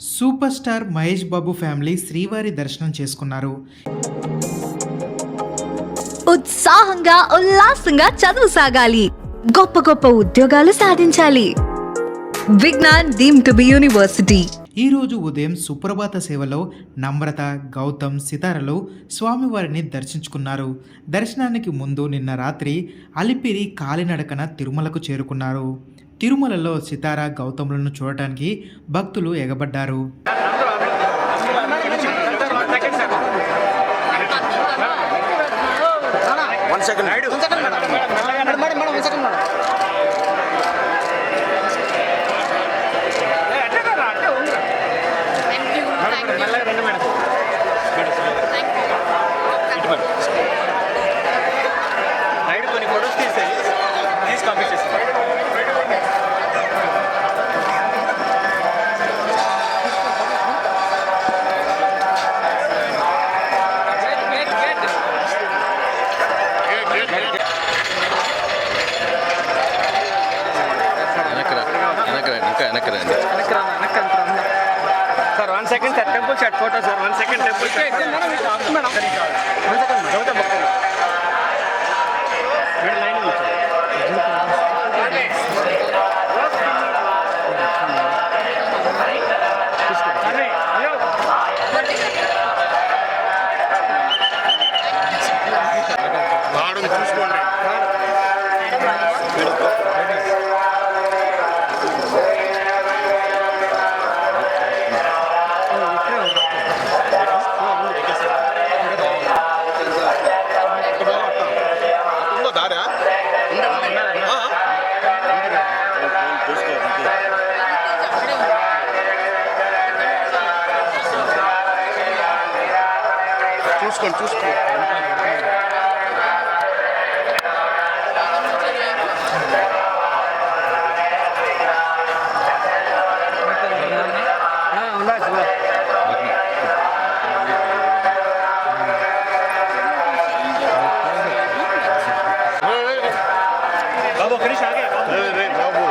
Super star Mahesh Babu family శ్రీవారి దర్శనం చేసుకున్నారు. ఉత్సాహంగా ఉల్లాసంగా చదువు సాగాలి, గొప్ప గొప్ప ఉద్యోగాలు సాధించాలి. Vignan deemed to be university. ఈరోజు ఉదయం సుప్రభాత సేవలో నమ్రత, గౌతమ్, సితారలు స్వామివారిని దర్శించుకున్నారు. దర్శనానికి ముందు నిన్న రాత్రి అలిపిరి కాలినడకన తిరుమలకు చేరుకున్నారు. తిరుమలలో సితార, గౌతములను చూడటానికి భక్తులు ఎగబడ్డారు. Sir, 1 second, sir. Temple chat photo, sir. 1 second, temple chat. Madam. 1 second. Gautam Bhakkar. Mid line is sir. Madam, చూసుకోండి. చూసుకోండి. బాబు కృష్ణ ఆగే బాబు